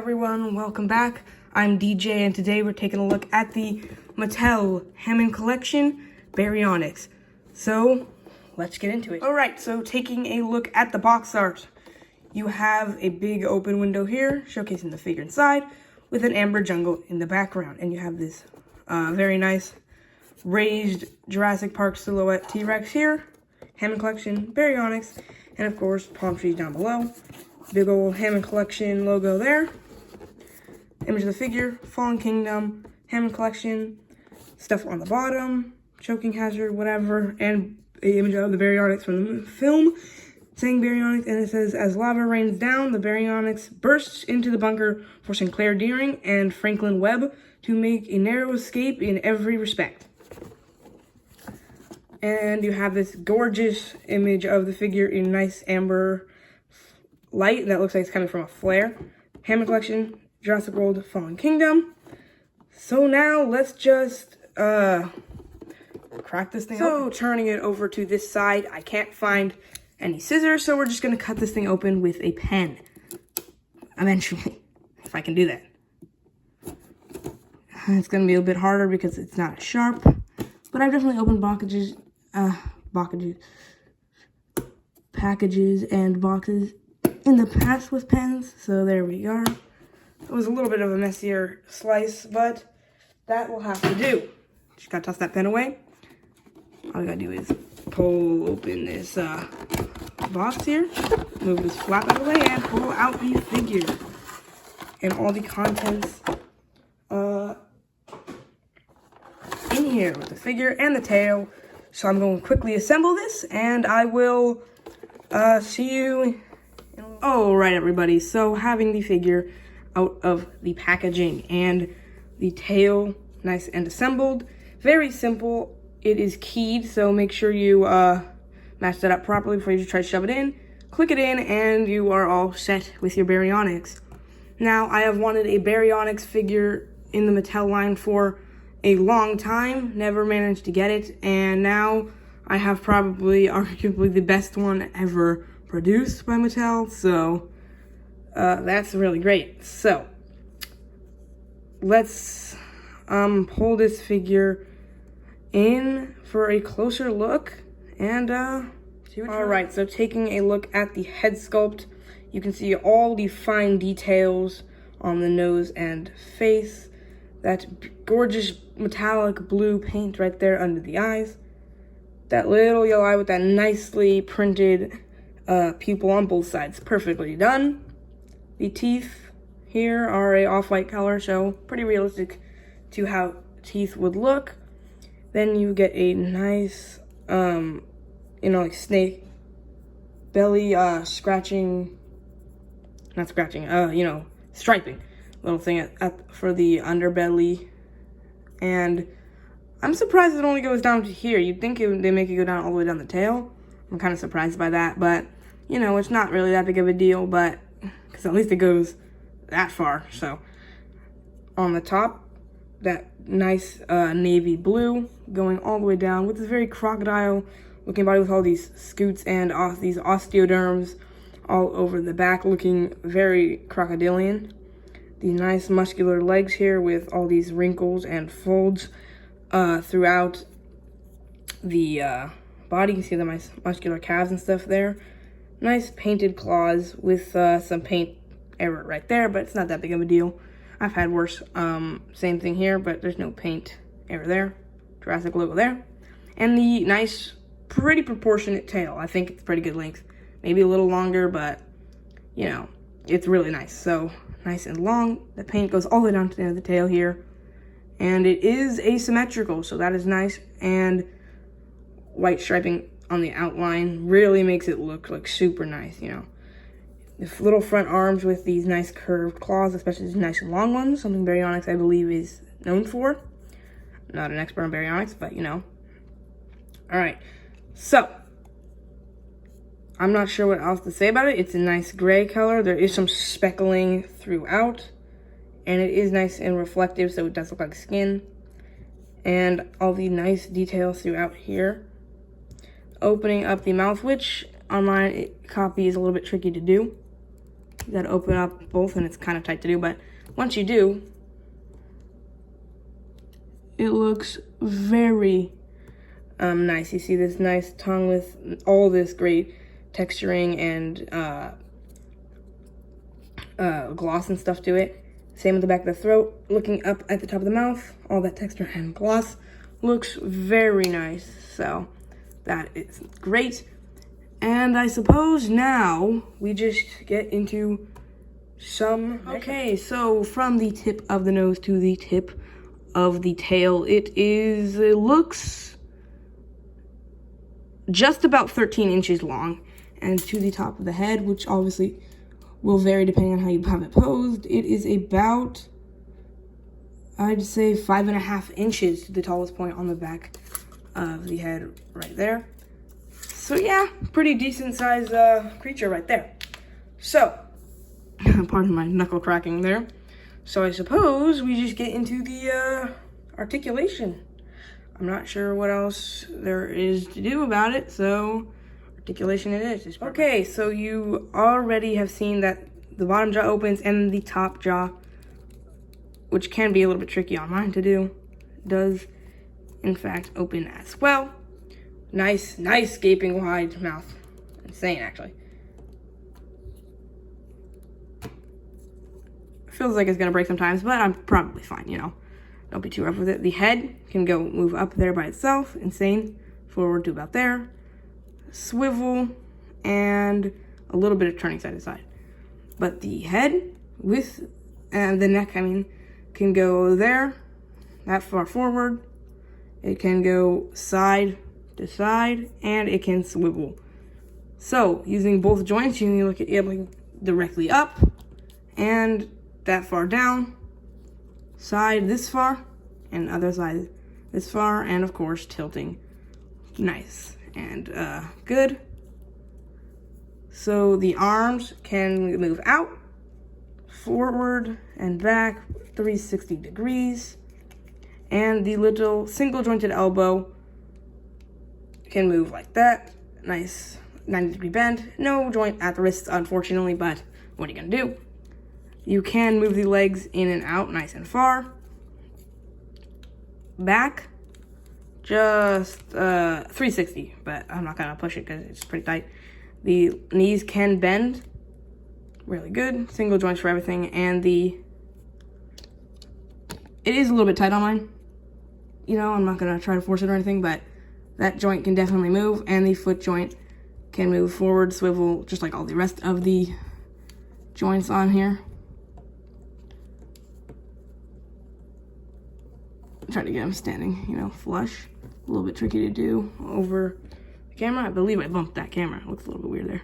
everyone, welcome back. I'm DJ and today we're taking a look at the Mattel Hammond collection, Baryonyx. So, let's get into it. Alright, so taking a look at the box art. You have a big open window here, showcasing the figure inside, with an amber jungle in the background. And you have this very nice raised Jurassic Park silhouette T-Rex here, Hammond collection, Baryonyx, and of course, palm trees down below. Big old Hammond collection logo there. Image of the figure, Fallen Kingdom, Hammond collection, stuff on the bottom, choking hazard, whatever, and the image of the Baryonyx from the film, saying Baryonyx, and it says, as lava rains down, the Baryonyx bursts into the bunker, forcing Claire Deering and Franklin Webb to make a narrow escape in every respect. And you have this gorgeous image of the figure in nice amber light that looks like it's coming from a flare. Hammond collection, Jurassic World, Fallen Kingdom. So now let's just crack this thing open. So turning it over to this side, I can't find any scissors, so we're just gonna cut this thing open with a pen. Eventually, if I can do that. It's gonna be a bit harder because it's not as sharp, but I've definitely opened packages and boxes in the past with pens, so there we are. It was a little bit of a messier slice, but that will have to do. Just gotta toss that pen away. All you gotta do is pull open this box here, move this flap out of the way, and pull out the figure. And all the contents in here with the figure and the tail. So I'm going to quickly assemble this, and I will see you. All right, everybody. So having the figure out of the packaging and the tail nice and assembled, very simple. It is keyed, so make sure you match that up properly before you just try to shove it in. Click it in, and you are all set with your Baryonyx. Now, I have wanted a Baryonyx figure in the Mattel line for a long time, never managed to get it, and now I have probably, arguably, the best one ever produced by Mattel, so that's really great. So, let's pull this figure in for a closer look, and see what. Alright, so taking a look at the head sculpt, you can see all the fine details on the nose and face. That gorgeous metallic blue paint right there under the eyes. That little yellow eye with that nicely printed pupil on both sides. Perfectly done. The teeth here are a off-white color, so pretty realistic to how teeth would look. Then you get a nice, like snake belly striping. Little thing for the underbelly. And I'm surprised it only goes down to here. You'd think they make it go down all the way down the tail. I'm kind of surprised by that, but, it's not really that big of a deal, but, because at least it goes that far, so. On the top, that nice navy blue going all the way down with this very crocodile-looking body with all these scutes and these osteoderms all over the back, looking very crocodilian. The nice muscular legs here with all these wrinkles and folds throughout the body. You can see the nice muscular calves and stuff there. Nice painted claws with some paint error right there, but it's not that big of a deal. I've had worse. Same thing here, but there's no paint error there. Jurassic logo there. And the nice, pretty proportionate tail. I think it's pretty good length. Maybe a little longer, but, it's really nice. So, nice and long. The paint goes all the way down to the end of the tail here. And it is asymmetrical, so that is nice. And white striping on the outline really makes it look like super nice, The little front arms with these nice curved claws, especially these nice and long ones, something Baryonyx, I believe, is known for. Not an expert on Baryonyx, but, Alright, so I'm not sure what else to say about it. It's a nice gray color. There is some speckling throughout. And it is nice and reflective, so it does look like skin. And all the nice details throughout here. Opening up the mouth, which on my copy is a little bit tricky to do. You gotta open up both, and it's kind of tight to do, but once you do, it looks very nice. You see this nice tongue with all this great texturing and gloss and stuff to it. Same with the back of the throat. Looking up at the top of the mouth, all that texture and gloss looks very nice. So that is great. And I suppose now we just get into some... Okay, so from the tip of the nose to the tip of the tail, it looks just about 13 inches long. And to the top of the head, which obviously will vary depending on how you have it posed, it is about, I'd say, 5.5 inches to the tallest point on the back of the head right there. So yeah, pretty decent sized creature right there. So, pardon my knuckle cracking there. So I suppose we just get into the articulation. I'm not sure what else there is to do about it, so articulation it is. Okay, so you already have seen that the bottom jaw opens and the top jaw, which can be a little bit tricky on mine to do, does in fact open as well. Nice gaping wide mouth. Insane, actually. Feels like it's gonna break sometimes, but I'm probably fine, you know. Don't be too rough with it. The head can go move up there by itself. Insane. Forward to about there. Swivel, and a little bit of turning side to side. But the head with the neck, I mean, can go there, that far forward. It can go side to side, and it can swivel. So using both joints, you can look at it directly up and that far down, side this far, and other side this far, and of course tilting. Nice and good. So the arms can move out, forward and back 360 degrees, and the little single jointed elbow can move like that. Nice 90-degree bend. No joint at the wrists, unfortunately, but what are you gonna do? You can move the legs in and out nice and far. Back, just 360, but I'm not gonna push it because it's pretty tight. The knees can bend really good. Single joints for everything, and it is a little bit tight on mine. You know, I'm not gonna try to force it or anything, but that joint can definitely move, and the foot joint can move forward, swivel, just like all the rest of the joints on here. Try to get them standing, you know, flush. A little bit tricky to do over the camera. I believe I bumped that camera. It looks a little bit weird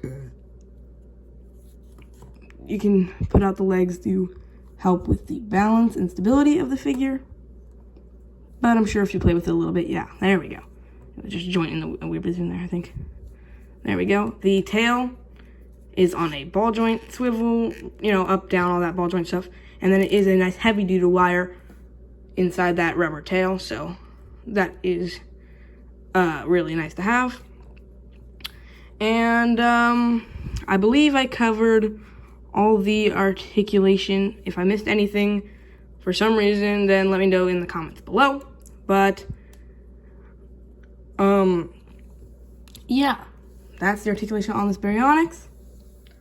there. You can put out the legs to help with the balance and stability of the figure. But I'm sure if you play with it a little bit, yeah, there we go. Just jointing a weird bit in there, I think. There we go. The tail is on a ball joint swivel, you know, up, down, all that ball joint stuff. And then it is a nice heavy-duty wire inside that rubber tail, so that is really nice to have. And I believe I covered all the articulation. If I missed anything for some reason, then let me know in the comments below. But yeah, that's the articulation on this Baryonyx.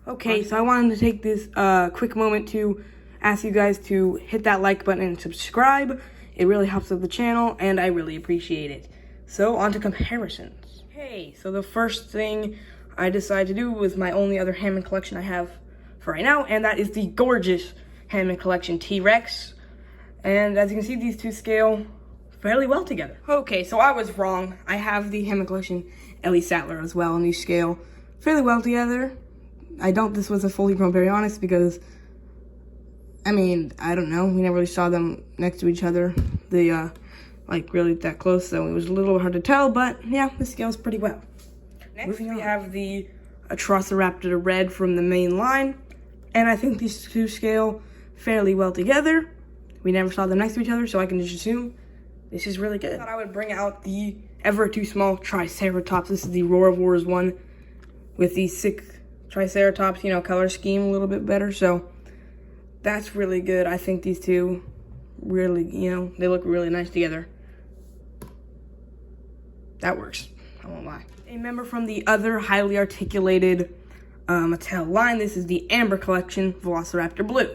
Okay, so I wanted to take this quick moment to ask you guys to hit that like button and subscribe. It really helps with the channel, and I really appreciate it. So, on to comparisons. Okay, so the first thing I decided to do was my only other Hammond collection I have for right now, and that is the gorgeous Hammond collection T-Rex. And as you can see, these two scale fairly well together. Okay, so I was wrong. I have the Hammond collection Ellie Sattler as well, and these scale fairly well together. I doubt this was a fully grown Baryonyx because, I mean, I don't know. We never really saw them next to each other. They, like, really that close, so it was a little hard to tell, but yeah, this scales pretty well. Next, we have the Atrociraptor Red from the main line, and I think these two scale fairly well together. We never saw them next to each other, so I can just assume this is really good. I thought I would bring out the ever too small Triceratops. This is the Roar of Wars one with the sick Triceratops, you know, color scheme a little bit better. So that's really good. I think these two really, you know, they look really nice together. That works. I won't lie. A member from the other highly articulated Mattel line. This is the Amber Collection Velociraptor Blue.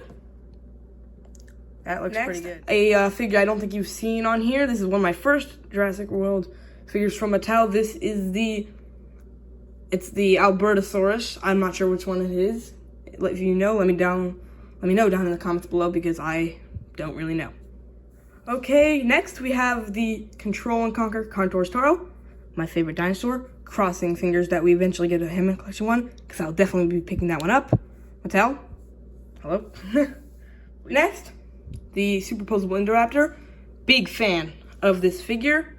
That looks pretty good. A figure I don't think you've seen on here. This is one of my first Jurassic World figures from Mattel. This is it's the Albertosaurus. I'm not sure which one it is. If you know, let me know down in the comments below, because I don't really know. Okay, next we have the Control and Conquer Contours Toro, my favorite dinosaur. Crossing fingers that we eventually get a Hammond collection one, because I'll definitely be picking that one up. Mattel, hello. Next, the Superposable Indoraptor. Big fan of this figure.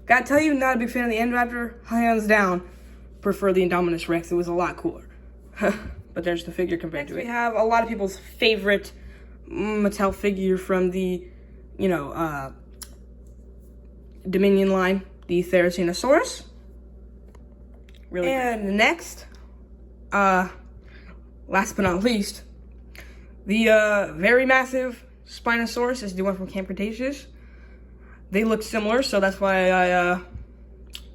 Gotta tell you, not a big fan of the Indoraptor. Hands down, prefer the Indominus Rex. It was a lot cooler. But there's the figure compared to it. We have a lot of people's favorite Mattel figure from the, you know, Dominion line, the Therizinosaurus. Really and good. Next, last but not least, the very massive Spinosaurus is the one from Camp Cretaceous. They look similar, so that's why I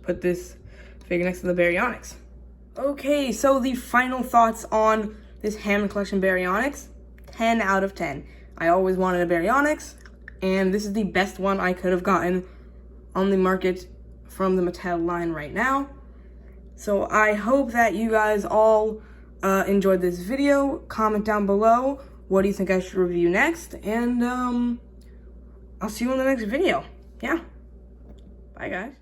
put this figure next to the Baryonyx. Okay, so the final thoughts on this Hammond Collection Baryonyx. 10 out of 10. I always wanted a Baryonyx, and this is the best one I could have gotten on the market from the Mattel line right now. So I hope that you guys all enjoyed this video. Comment down below, what do you think I should review next? And I'll see you in the next video. Yeah. Bye, guys.